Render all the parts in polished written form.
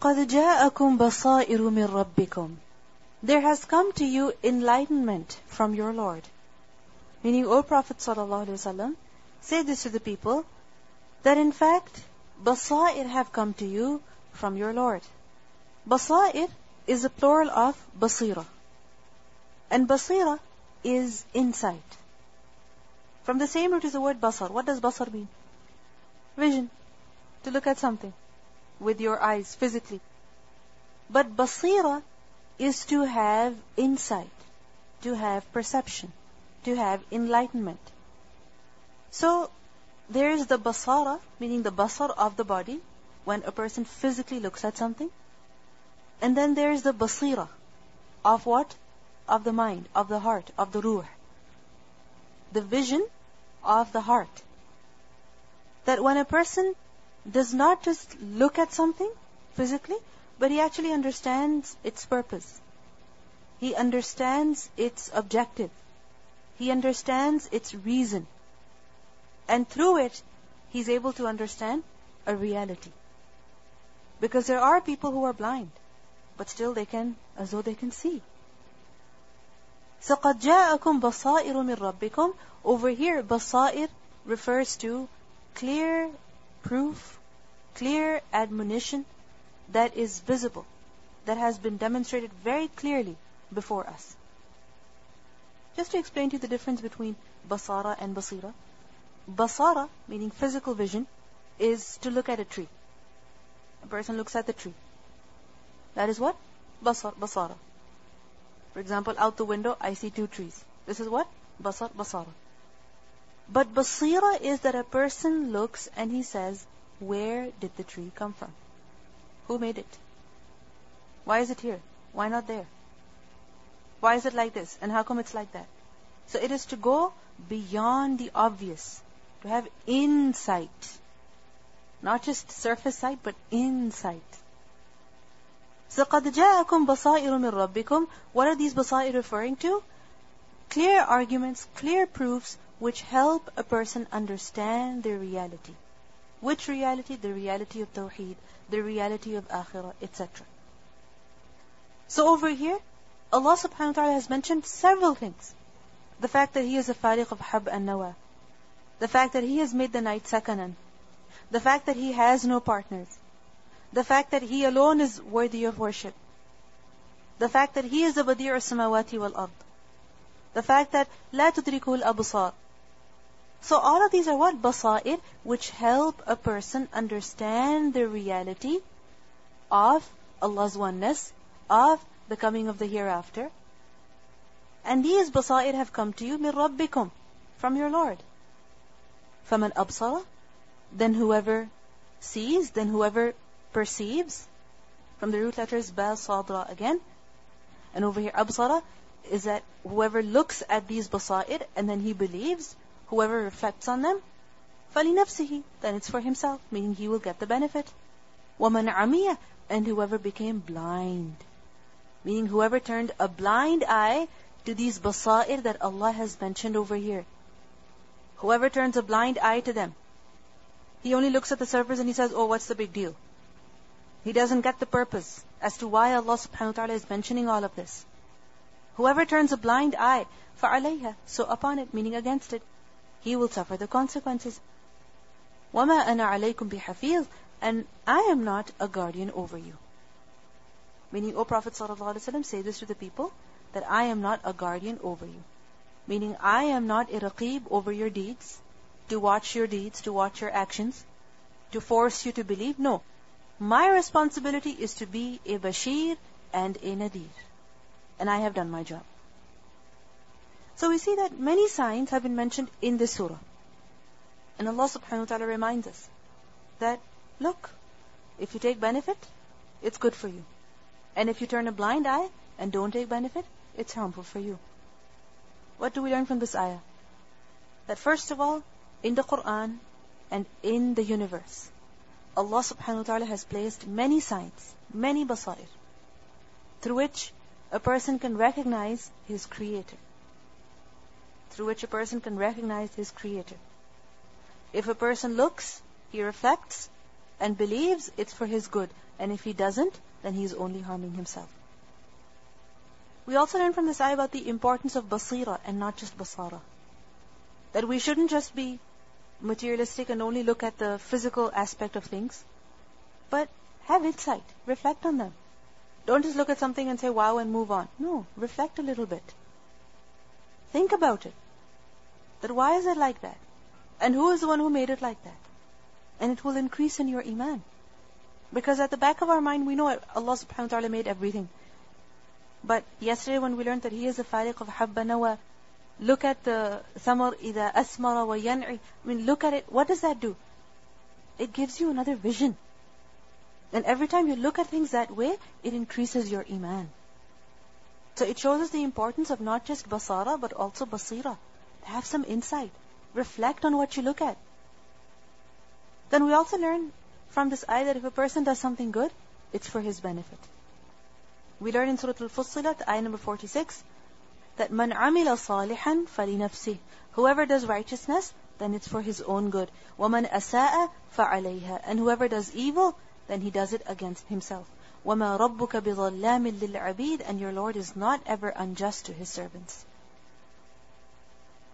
قَدْ جَاءَكُمْ بَصَائِرُ مِنْ رَبِّكُمْ. There has come to you enlightenment from your Lord. Meaning, O Prophet ﷺ, say this to the people, that in fact, basair have come to you from your Lord. Basair is a plural of basira. And basira is insight. From the same root is the word basar. What does basar mean? Vision. To look at something with your eyes, physically. But basira is to have insight, to have perception, to have enlightenment. So, there is the basara, meaning the basar of the body, when a person physically looks at something. And then there is the basira, of what? Of the mind, of the heart, of the ruh. The vision of the heart. That when a person does not just look at something physically, but he actually understands its purpose. He understands its objective. He understands its reason. And through it, he's able to understand a reality. Because there are people who are blind, but still they can, as though they can see. So قَدْ جَاءَكُمْ بَصَائِرُ مِنْ رَبِّكُمْ. Over here, basair refers to clear proof, clear admonition that is visible, that has been demonstrated very clearly before us. Just to explain to you the difference between basara and basira. Basara, meaning physical vision, is to look at a tree. A person looks at the tree. That is what? Basara. For example, out the window, I see 2 trees. This is what? Basara. But basira is that a person looks and he says, where did the tree come from? Who made it? Why is it here? Why not there? Why is it like this? And how come it's like that? So it is to go beyond the obvious, to have insight. Not just surface sight, but insight. So قَدْ جَاءَكُمْ بَصَائِرُ مِنْ رَبِّكُمْ. What are these basair referring to? Clear arguments, clear proofs, which help a person understand their reality. Which reality? The reality of Tawheed, the reality of Akhirah, etc. So over here, Allah subhanahu wa ta'ala has mentioned several things. The fact that He is a fariq of hab and nawa. The fact that He has made the night sakanan. The fact that He has no partners. The fact that He alone is worthy of worship. The fact that He is the badi'u as-samawati wal-ard. The fact that la tudrikul absar. So all of these are what? Basair, which help a person understand the reality of Allah's oneness, of the coming of the hereafter. And these basair have come to you min rabbikum, from your Lord. فَمَنْ أَبْصَرَ. Then whoever sees, then whoever perceives, from the root letters ba, sadra again. And over here, absara is that whoever looks at these basair and then he believes, whoever reflects on them, فَلِنَفْسِهِ. Then it's for himself, meaning he will get the benefit. وَمَنْ عَمِيَ. And whoever became blind, meaning whoever turned a blind eye to these basair that Allah has mentioned over here. Whoever turns a blind eye to them, he only looks at the surface and he says, oh, what's the big deal? He doesn't get the purpose as to why Allah subhanahu wa ta'ala is mentioning all of this. Whoever turns a blind eye, فَعَلَيْهَا. So upon it, meaning against it, he will suffer the consequences. وَمَا أَنَا عَلَيْكُمْ بِحَفِيظ. And I am not a guardian over you. Meaning, O Prophet ﷺ, say this to the people, that I am not a guardian over you. Meaning, I am not a raqib over your deeds, to watch your deeds, to watch your actions, to force you to believe. No. My responsibility is to be a bashir and a nadir. And I have done my job. So we see that many signs have been mentioned in this surah. And Allah subhanahu wa ta'ala reminds us that, look, if you take benefit, it's good for you. And if you turn a blind eye and don't take benefit, it's harmful for you. What do we learn from this ayah? That first of all, in the Quran and in the universe, Allah subhanahu wa ta'ala has placed many signs, many basair, through which a person can recognize his creator. Through which a person can recognize his creator. If a person looks, he reflects, and believes, it's for his good. And if he doesn't, then he is only harming himself. We also learn from this ayah about the importance of basira and not just basara. That we shouldn't just be materialistic and only look at the physical aspect of things, but have insight, reflect on them. Don't just look at something and say wow and move on. No, reflect a little bit. Think about it. That why is it like that? And who is the one who made it like that? And it will increase in your iman. Because at the back of our mind we know Allah subhanahu wa ta'ala made everything. But yesterday when we learned that He is the Faliq of Habba Nawa, look at the Thamar إِذَا أَسْمَرَ وَيَنْعِ. Look at it. What does that do? It gives you another vision. And every time you look at things that way, it increases your iman. So it shows us the importance of not just basara, but also basira. Have some insight. Reflect on what you look at. Then we also learn from this ayah that if a person does something good, it's for his benefit. We learn in Surah Al-Fussilat, ayah number 46, that man amila salihan falinafsih. Whoever does righteousness, then it's for his own good. وَمَنْ أَسَاءَ فَعَلَيْهَا. And whoever does evil, then he does it against himself. وَمَا رَبُّكَ بِظَلَّامٍ لِلْعَبِيدِ. And your Lord is not ever unjust to His servants.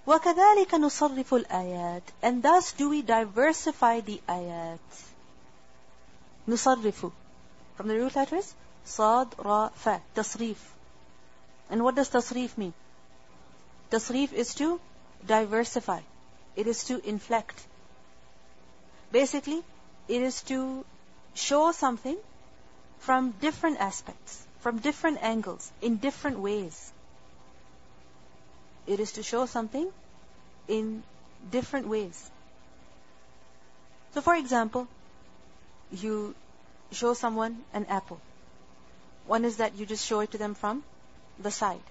وَكَذَلِكَ نُصَرِّفُ الْآيَاتِ. And thus do we diversify the ayat. نُصَرِّفُ. From the root letters, صاد, را, fa. Tasrif. And what does tasrif mean? Tasrif is to diversify. It is to inflect. Basically, it is to show something from different aspects, from different angles, in different ways. It is to show something in different ways. So for example, you show someone an apple. One is that you just show it to them from the side.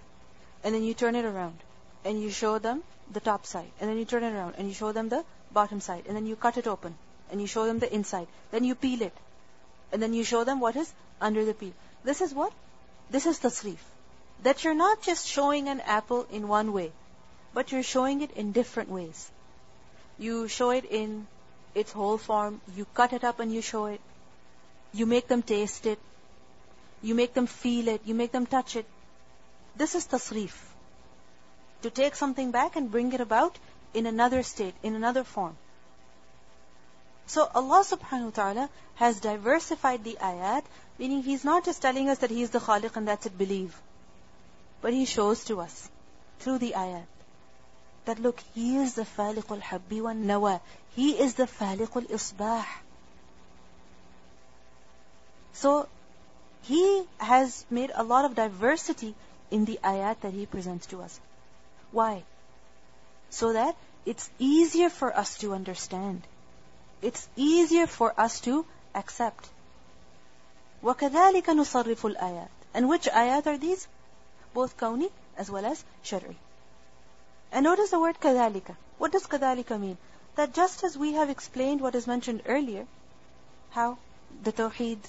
And then you turn it around. And you show them the top side. And then you turn it around. And you show them the bottom side. And then you cut it open. And you show them the inside. Then you peel it. And then you show them what is under the peel. This is what? This is tasrif. That you're not just showing an apple in one way, but you're showing it in different ways. You show it in its whole form. You cut it up and you show it. You make them taste it. You make them feel it. You make them touch it. This is tasrif. To take something back and bring it about in another state, in another form. So Allah subhanahu wa ta'ala has diversified the ayat, meaning He's not just telling us that He is the Khaliq and that's it, believe. But He shows to us through the ayat that look, He is the Faliqul Habbi wa Nawa. He is the Faliqul Isbah. So He has made a lot of diversity in the ayat that He presents to us. Why? So that it's easier for us to understand. It's easier for us to accept. وَكَذَلِكَ نُصَرِّفُ الْآيَاتِ. And which ayat are these? Both kawni as well as shar'i. And notice the word كَذَلِكَ. What does كَذَلِكَ mean? That just as we have explained what is mentioned earlier, how the tawheed,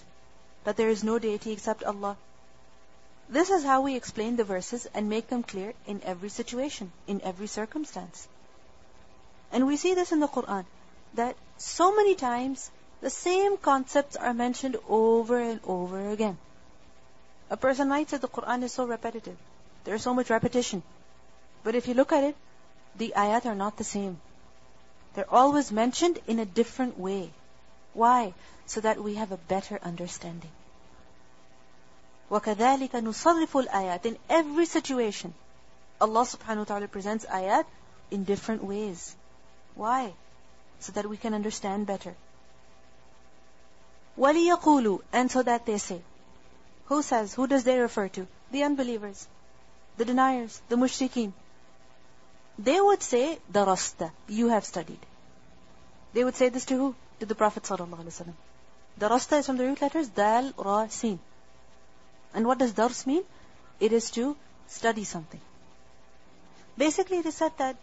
that there is no deity except Allah. This is how we explain the verses and make them clear in every situation, in every circumstance. And we see this in the Quran, that so many times the same concepts are mentioned over and over again. A person might say the Quran is so repetitive. There is so much repetition. But if you look at it, the ayat are not the same. They're always mentioned in a different way. Why? So that we have a better understanding. وَكَذَلِكَ نُصَرِّفُ الْآيَاتِ. In every situation, Allah subhanahu wa ta'ala presents ayat in different ways. Why? So that we can understand better. وَلِيَقُولُوا. And so that they say. Who says? Who does they refer to? The unbelievers, the deniers, the mushrikeen. They would say, darasta, you have studied. They would say this to who? To the Prophet ﷺ. Darasta is from the root letters dal, ra, sin. And what does dars mean? It is to study something. Basically, it is said that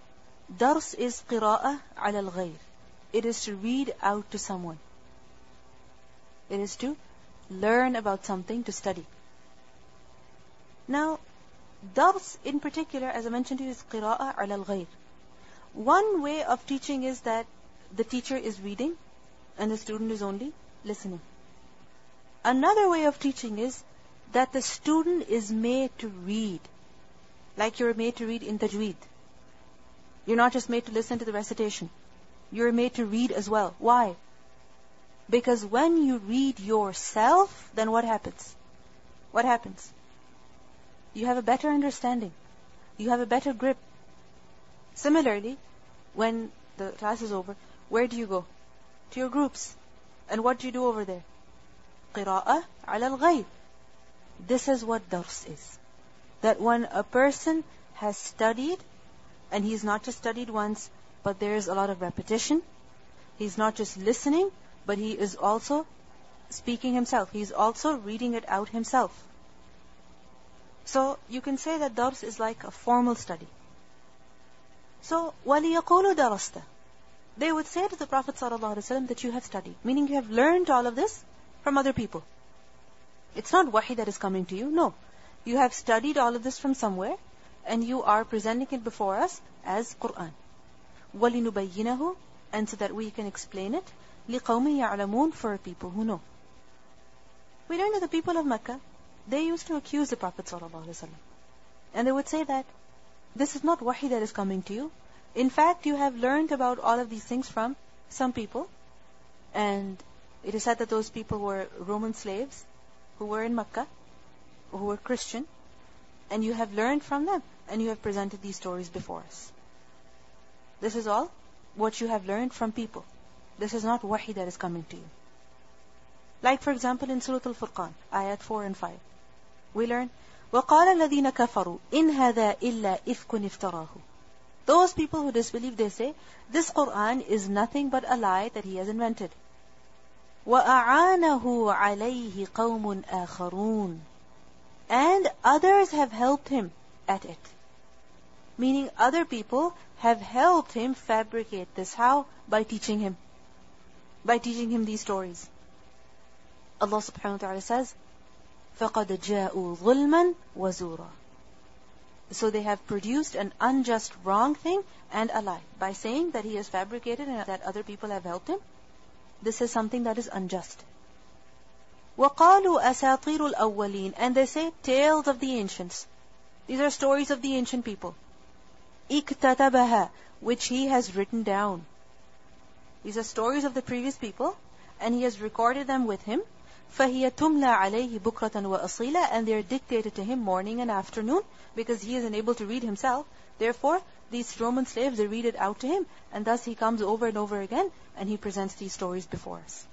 dars is qira'ah ala al-ghayr. It is to read out to someone. It is to learn about something, to study. Now, dars in particular, as I mentioned to you, is qira'ah ala al-ghayr. One way of teaching is that the teacher is reading and the student is only listening. Another way of teaching is that the student is made to read, like you're made to read in tajweed. You're not just made to listen to the recitation. You're made to read as well. Why? Because when you read yourself, then what happens? What happens? You have a better understanding. You have a better grip. Similarly, when the class is over, where do you go? To your groups. And what do you do over there? قراءة على الغيب. This is what dars is. That when a person has studied, and he's not just studied once, but there is a lot of repetition. He's not just listening, but he is also speaking himself. He's also reading it out himself. So you can say that dars is like a formal study. So وَلِيَقُولُوا دَرَسْتَ. They would say to the Prophet ﷺ that you have studied, meaning you have learned all of this from other people. It's not wahi that is coming to you. No. You have studied all of this from somewhere, and you are presenting it before us as Qur'an. وَلِنُبَيِّنَهُ, and so that we can explain it, لِقَوْمٍ يَعْلَمُونَ, for people who know. We learned that the people of Mecca, they used to accuse the Prophet ﷺ. And they would say that this is not wahi that is coming to you. In fact, you have learned about all of these things from some people. And it is said that those people were Roman slaves who were in Mecca, who were Christian. And you have learned from them. And you have presented these stories before us. This is all what you have learned from people. This is not wahi that is coming to you. Like for example in Surah Al-Furqan, ayat 4 and 5. We learn, وَقَالَ الَّذِينَ كَفَرُوا إِنْ هَذَا إِلَّا إِفْكٌ افْتَرَاهُ. Those people who disbelieve, they say, this Qur'an is nothing but a lie that he has invented. وَأَعَانَهُ عَلَيْهِ قَوْمٌ آخَرُونَ. And others have helped him at it. Meaning other people have helped him fabricate this. How? By teaching him. By teaching him these stories. Allah subhanahu wa ta'ala says, فَقَدْ جَاءُوا ظُلْمًا وَزُورًا. So they have produced an unjust wrong thing and a lie. By saying that he has fabricated and that other people have helped him, this is something that is unjust. وَقَالُوا أَسَاطِيرُ الْأَوَّلِينَ. And they say, tales of the ancients. These are stories of the ancient people. اِكْتَتَبَهَا, which he has written down. These are stories of the previous people, and he has recorded them with him. فَهِيَ تُمْلَى عَلَيْهِ بُكْرَةً وَأَصِيلًا. And they are dictated to him morning and afternoon, because he is unable to read himself. Therefore, these Roman slaves, they read it out to him, and thus he comes over and over again, and he presents these stories before us.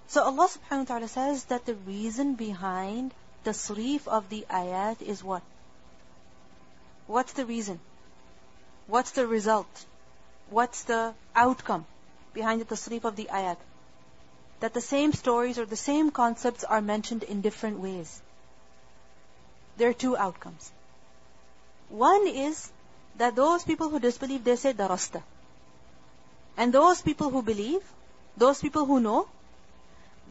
So Allah subhanahu wa ta'ala says that the reason behind the tasrif of the ayat is what? What's the reason? What's the result? What's the outcome behind the tasrif of the ayat? That the same stories or the same concepts are mentioned in different ways. There are two outcomes. One is that those people who disbelieve, they say darasta. And those people who believe, those people who know,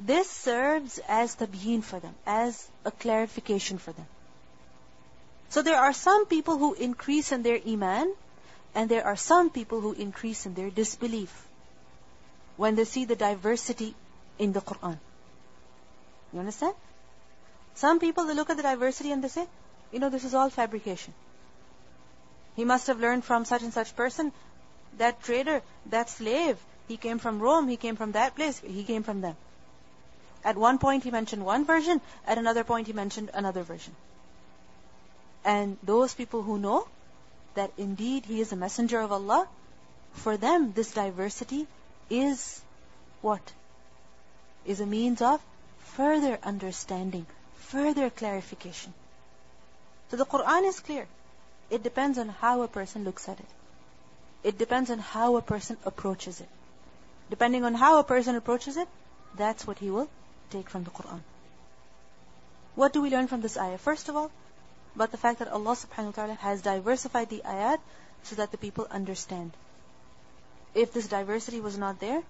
this serves as tabyin for them, as a clarification for them. So there are some people who increase in their iman, and there are some people who increase in their disbelief when they see the diversity in the Qur'an. You understand? Some people, they look at the diversity and they say, this is all fabrication. He must have learned from such and such person, that trader, that slave. He came from Rome, he came from that place, he came from them. At one point he mentioned one version, at another point he mentioned another version. And those people who know that indeed he is a messenger of Allah, for them this diversity is what? Is a means of further understanding, further clarification. So the Qur'an is clear. It depends on how a person looks at it. It depends on how a person approaches it. Depending on how a person approaches it, that's what he will take from the Qur'an. What do we learn from this ayah? First of all, about the fact that Allah subhanahu wa ta'ala has diversified the ayat so that the people understand. If this diversity was not there,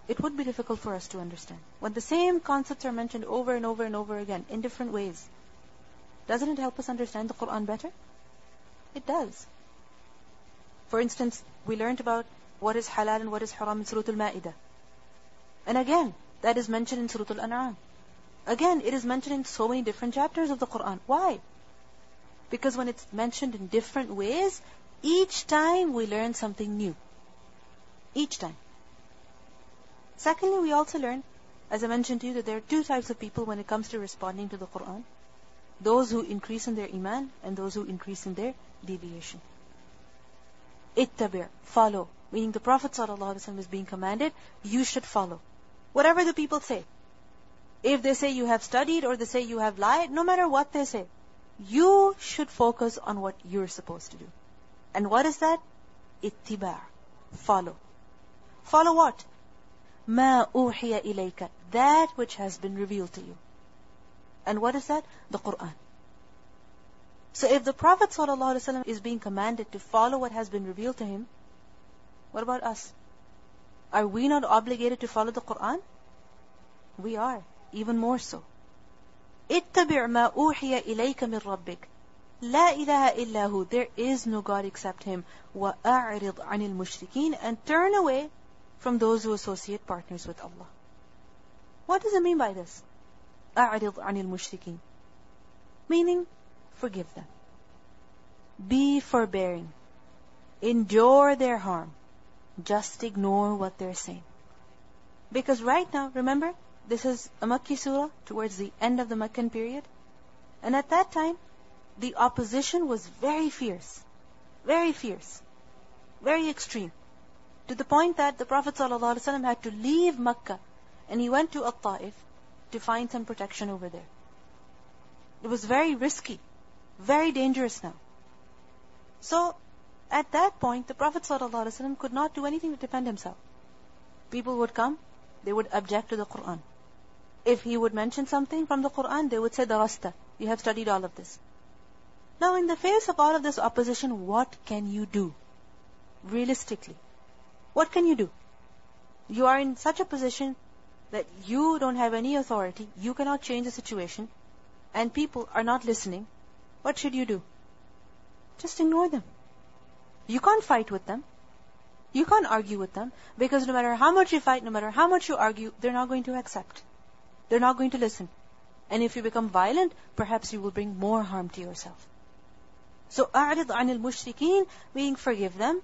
it would be difficult for us to understand. When the same concepts are mentioned over and over and over again in different ways, doesn't it help us understand the Qur'an better? It does. For instance, we learned about what is halal and what is haram in Surah Al-Ma'idah. And again, that is mentioned in Surah Al-Anam. Again, it is mentioned in so many different chapters of the Quran. Why? Because when it's mentioned in different ways, each time we learn something new. Each time. Secondly, we also learn, as I mentioned to you, that there are two types of people when it comes to responding to the Quran. Those who increase in their iman and those who increase in their deviation. Ittabi', follow. Meaning the Prophet ﷺ is being commanded, you should follow. Whatever the people say. If they say you have studied or they say you have lied, no matter what they say, you should focus on what you're supposed to do. And what is that? Ittiba', follow. Follow what? Ma uhiya ilayka, that which has been revealed to you. And what is that? The Quran. So if the Prophet ﷺ is being commanded to follow what has been revealed to him, what about us? Are we not obligated to follow the Quran? We are, even more so. اتبع ما أوحي إليك من ربك لا إله إلا هو, there is no God except Him. وأعرض عن المشركين, and turn away from those who associate partners with Allah. What does it mean by this? أعرض عن المشركين, meaning forgive them, be forbearing, endure their harm, just ignore what they're saying. Because right now, remember, this is a Makki surah towards the end of the Meccan period. And at that time, the opposition was very fierce, very extreme. To the point that the Prophet ﷺ had to leave Mecca and he went to At-Ta'if to find some protection over there. It was very risky, very dangerous now. So, at that point, the Prophet ﷺ could not do anything to defend himself. People would come, they would object to the Quran. If he would mention something from the Quran, they would say, Darasta, you have studied all of this. Now, in the face of all of this opposition, what can you do? Realistically, what can you do? You are in such a position that you don't have any authority, you cannot change the situation, and people are not listening. What should you do? Just ignore them. You can't fight with them. You can't argue with them, because no matter how much you fight, no matter how much you argue, they're not going to accept. They're not going to listen. And if you become violent, perhaps you will bring more harm to yourself. So, أَعْرِضْ عَنِ الْمُشْرِكِينَ, meaning forgive them,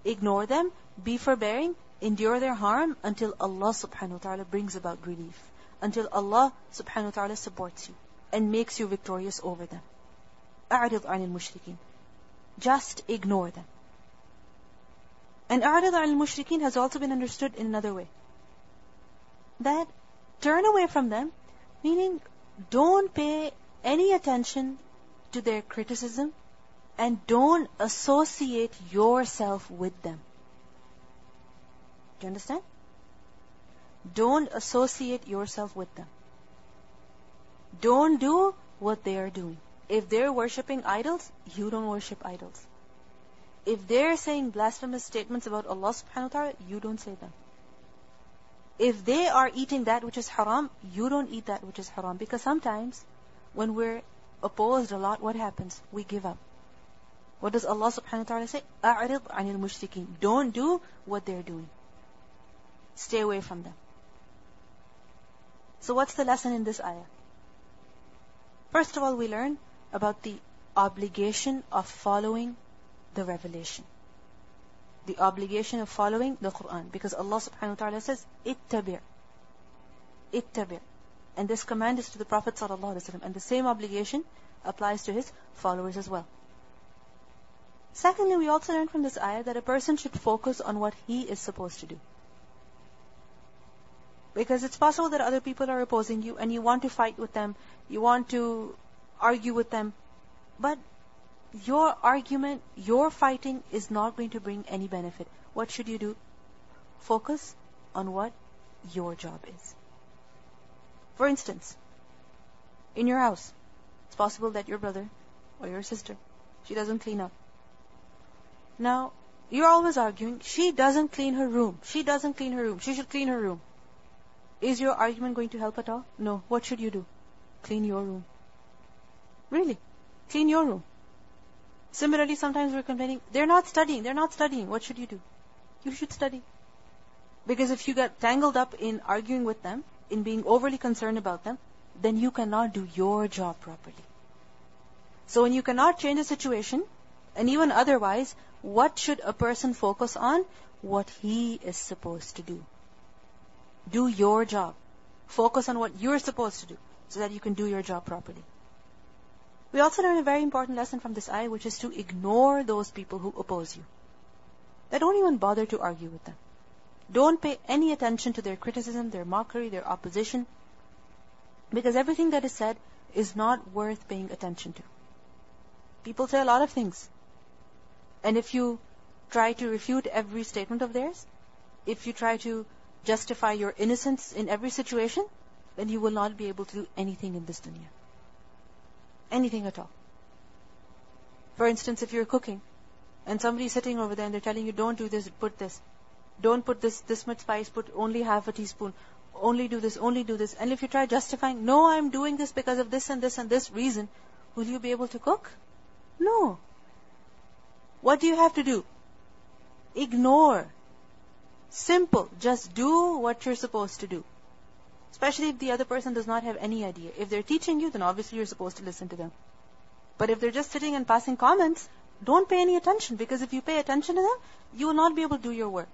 ignore them, be forbearing, endure their harm until Allah subhanahu wa ta'ala brings about relief. Until Allah subhanahu wa ta'ala supports you and makes you victorious over them. أَعْرِضْ عَنِ الْمُشْرِكِينَ, just ignore them. And أَعْرِضْ عَنِ الْمُشْرِكِينَ has also been understood in another way. That turn away from them, meaning don't pay any attention to their criticism and don't associate yourself with them. Do you understand? Don't associate yourself with them. Don't do what they are doing. If they're worshipping idols, you don't worship idols. If they're saying blasphemous statements about Allah subhanahu wa ta'ala, you don't say them. If they are eating that which is haram, you don't eat that which is haram. Because sometimes, when we're opposed a lot, what happens? We give up. What does Allah subhanahu wa ta'ala say? أَعْرِضْ عَنِ الْمُشْرِكِينَ, don't do what they're doing. Stay away from them. So what's the lesson in this ayah? First of all, we learn about the obligation of following the revelation. The obligation of following the Quran. Because Allah subhanahu wa ta'ala says, ittabi'. Ittabi'. And this command is to the Prophet sallallahu alaihi wasallam. And the same obligation applies to his followers as well. Secondly, we also learn from this ayah that a person should focus on what he is supposed to do. Because it's possible that other people are opposing you and you want to fight with them, you want to argue with them, but your argument, your fighting is not going to bring any benefit. What should you do? Focus on what your job is. For instance, in your house, it's possible that your brother or your sister, she doesn't clean up. Now, you're always arguing, she doesn't clean her room. She doesn't clean her room. She should clean her room. Is your argument going to help at all? No. What should you do? Clean your room. Really? Clean your room. Similarly, sometimes we're complaining, they're not studying. What should you do? You should study. Because if you get tangled up in arguing with them, in being overly concerned about them, then you cannot do your job properly. So when you cannot change a situation, and even otherwise, what should a person focus on? What he is supposed to do. Do your job. Focus on what you're supposed to do, so that you can do your job properly. We also learn a very important lesson from this ayah, which is to ignore those people who oppose you. That don't even bother to argue with them. Don't pay any attention to their criticism, their mockery, their opposition, because everything that is said is not worth paying attention to. People say a lot of things. And if you try to refute every statement of theirs, if you try to justify your innocence in every situation, then you will not be able to do anything in this dunya. Anything at all. For instance, if you're cooking, and somebody's sitting over there and they're telling you, don't do this, put this. Don't put this much spice, put only half a teaspoon. Only do this, only do this. And if you try justifying, no, I'm doing this because of this and this and this reason, will you be able to cook? No. What do you have to do? Ignore. Simple. Just do what you're supposed to do. Especially if the other person does not have any idea. If they're teaching you, then obviously you're supposed to listen to them. But if they're just sitting and passing comments, don't pay any attention, because if you pay attention to them, you will not be able to do your work.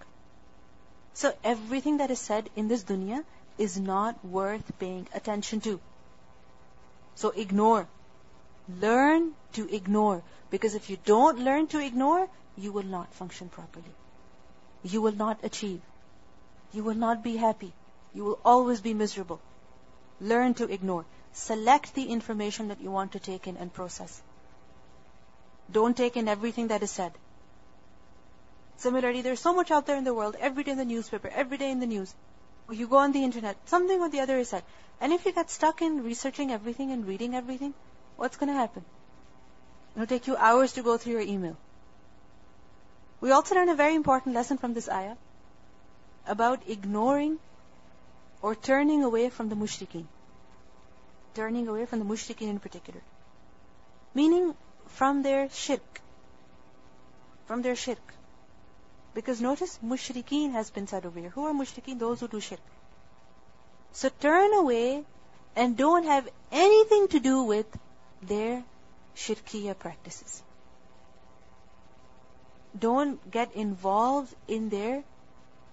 So everything that is said in this dunya is not worth paying attention to. So ignore. Learn to ignore. Because if you don't learn to ignore, you will not function properly. You will not achieve. You will not be happy. You will always be miserable. Learn to ignore. Select the information that you want to take in and process. Don't take in everything that is said. Similarly, there's so much out there in the world, every day in the newspaper, every day in the news. You go on the internet, something or the other is said. And if you get stuck in researching everything and reading everything, what's going to happen? It'll take you hours to go through your email. We also learn a very important lesson from this ayah about ignoring or turning away from the mushrikeen. Turning away from the mushrikeen in particular. Meaning from their shirk. From their shirk. Because notice, mushrikeen has been said over here. Who are mushrikeen? Those who do shirk. So turn away and don't have anything to do with their shirkiya practices. Don't get involved in their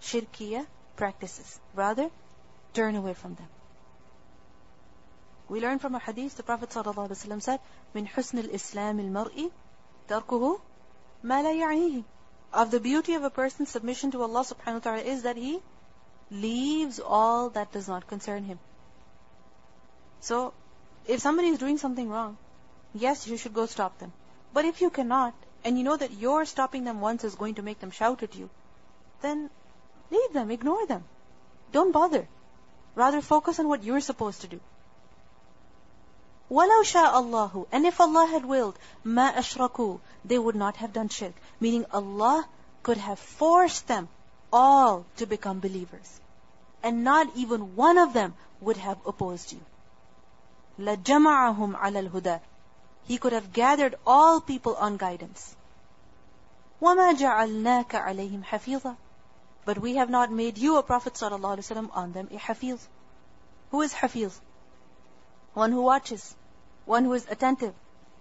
shirkiya practices. Rather, turn away from them. We learn from a hadith, the Prophet ﷺ said, "Min husn al-Islam al-mar'i tarkuhu ma la ya'nihi." Of the beauty of a person's submission to Allah subhanahu wa ta'ala is that he leaves all that does not concern him. So, if somebody is doing something wrong, yes, you should go stop them. But if you cannot, and you know that your stopping them once is going to make them shout at you, then leave them, ignore them. Don't bother. Rather focus on what you're supposed to do. وَلَوْ شَاءَ اللَّهُ, and if Allah had willed, مَا أَشْرَكُوا, they would not have done shirk. Meaning Allah could have forced them all to become believers. And not even one of them would have opposed you. لَجَمَعَهُمْ عَلَى الْهُدَى, He could have gathered all people on guidance. وَمَا جَعَلْنَاكَ عَلَيْهِمْ حَفِيظًا, but we have not made you, a Prophet ﷺ, on them a hafiz. Who is hafiz? One who watches, one who is attentive,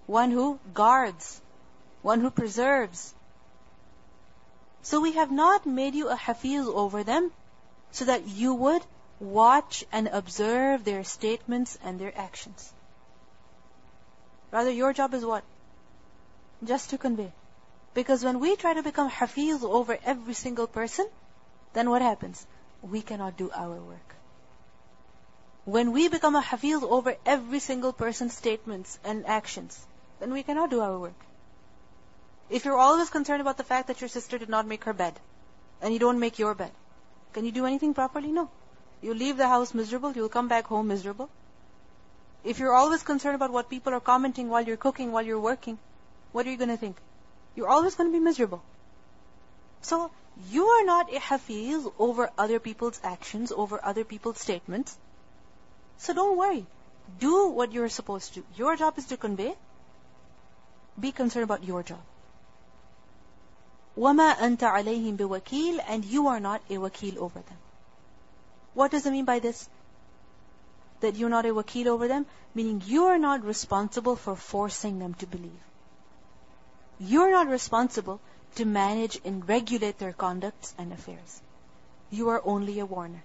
one who guards, one who preserves. So we have not made you a hafiz over them so that you would watch and observe their statements and their actions. Rather, your job is what? Just to convey. Because when we try to become hafiz over every single person, then what happens? We cannot do our work. When we become a hafiz over every single person's statements and actions, then we cannot do our work. If you're always concerned about the fact that your sister did not make her bed, and you don't make your bed, can you do anything properly? No. You leave the house miserable, you'll come back home miserable. If you're always concerned about what people are commenting while you're cooking, while you're working, what are you going to think? You're always going to be miserable. So, you are not a hafiz over other people's actions, over other people's statements. So don't worry. Do what you're supposed to. Your job is to convey. Be concerned about your job. وَمَا أَنْتَ عَلَيْهِمْ بِوَكِيلٍ, and you are not a wakil over them. What does it mean by this? That you're not a wakil over them, meaning you are not responsible for forcing them to believe. You're not responsible to manage and regulate their conducts and affairs. You are only a warner.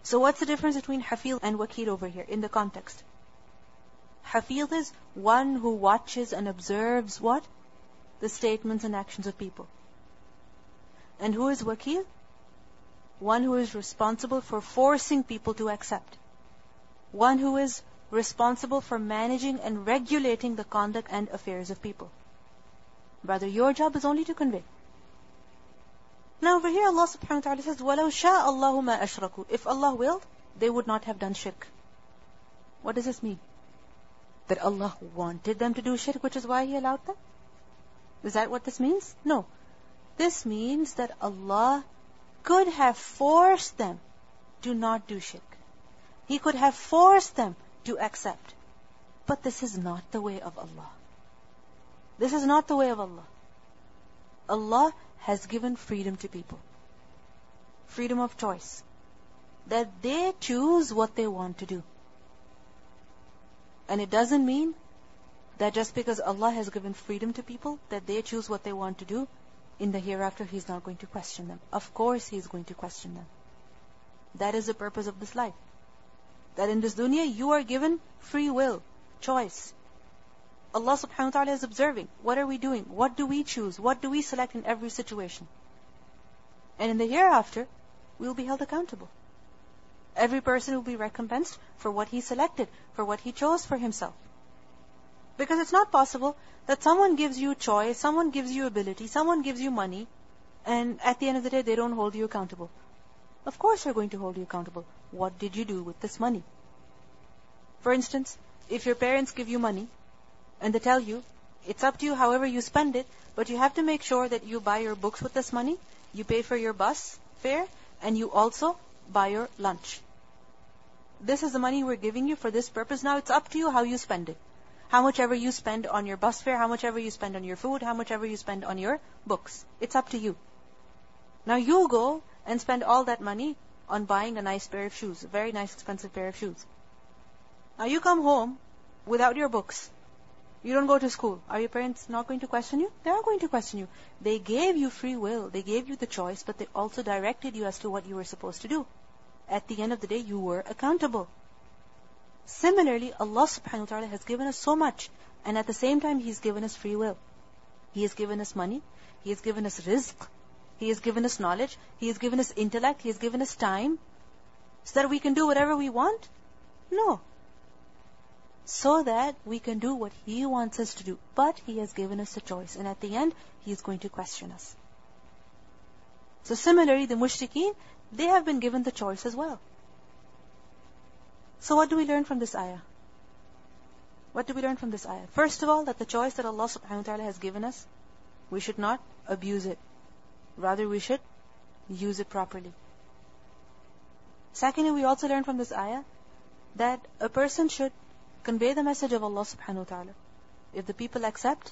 So what's the difference between hafiz and wakil over here in the context? Hafiz is one who watches and observes what? The statements and actions of people. And who is wakil? One who is responsible for forcing people to accept. One who is responsible for managing and regulating the conduct and affairs of people. Brother, your job is only to convey. Now over here Allah subhanahu wa ta'ala says, وَلَوْ شَاءَ اللَّهُ مَا أَشْرَكُوا. If Allah willed, they would not have done shirk. What does this mean? That Allah wanted them to do shirk, which is why He allowed them? Is that what this means? No. This means that Allah could have forced them to not do shirk. He could have forced them to accept. But this is not the way of Allah. This is not the way of Allah. Allah has given freedom to people. Freedom of choice. That they choose what they want to do. And it doesn't mean that just because Allah has given freedom to people, that they choose what they want to do, in the hereafter He's not going to question them. Of course He's going to question them. That is the purpose of this life. That in this dunya you are given free will, choice. Allah subhanahu wa ta'ala is observing. What are we doing? What do we choose? What do we select in every situation? And in the hereafter, we will be held accountable. Every person will be recompensed for what he selected, for what he chose for himself. Because it's not possible that someone gives you choice, someone gives you ability, someone gives you money, and at the end of the day, they don't hold you accountable. Of course they're going to hold you accountable. What did you do with this money? For instance, if your parents give you money, and they tell you, it's up to you however you spend it, but you have to make sure that you buy your books with this money, you pay for your bus fare, and you also buy your lunch. This is the money we're giving you for this purpose. Now it's up to you how you spend it. How much ever you spend on your bus fare, how much ever you spend on your food, how much ever you spend on your books. It's up to you. Now you go and spend all that money on buying a nice pair of shoes, a very nice expensive pair of shoes. Now you come home without your books. You don't go to school. Are your parents not going to question you? They are going to question you. They gave you free will. They gave you the choice, but they also directed you as to what you were supposed to do. At the end of the day, you were accountable. Similarly, Allah subhanahu wa ta'ala has given us so much, and at the same time, He's given us free will. He has given us money. He has given us rizq. He has given us knowledge. He has given us intellect. He has given us time. So that we can do whatever we want? No. So that we can do what He wants us to do. But He has given us a choice. And at the end, He is going to question us. So similarly, the mushrikeen, they have been given the choice as well. So what do we learn from this ayah? What do we learn from this ayah? First of all, that the choice that Allah subhanahu wa ta'ala has given us, we should not abuse it. Rather, we should use it properly. Secondly, we also learn from this ayah that a person should convey the message of Allah subhanahu wa ta'ala. If the people accept,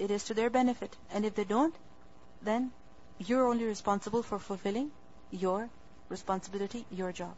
it is to their benefit. And if they don't, then you're only responsible for fulfilling your responsibility, your job.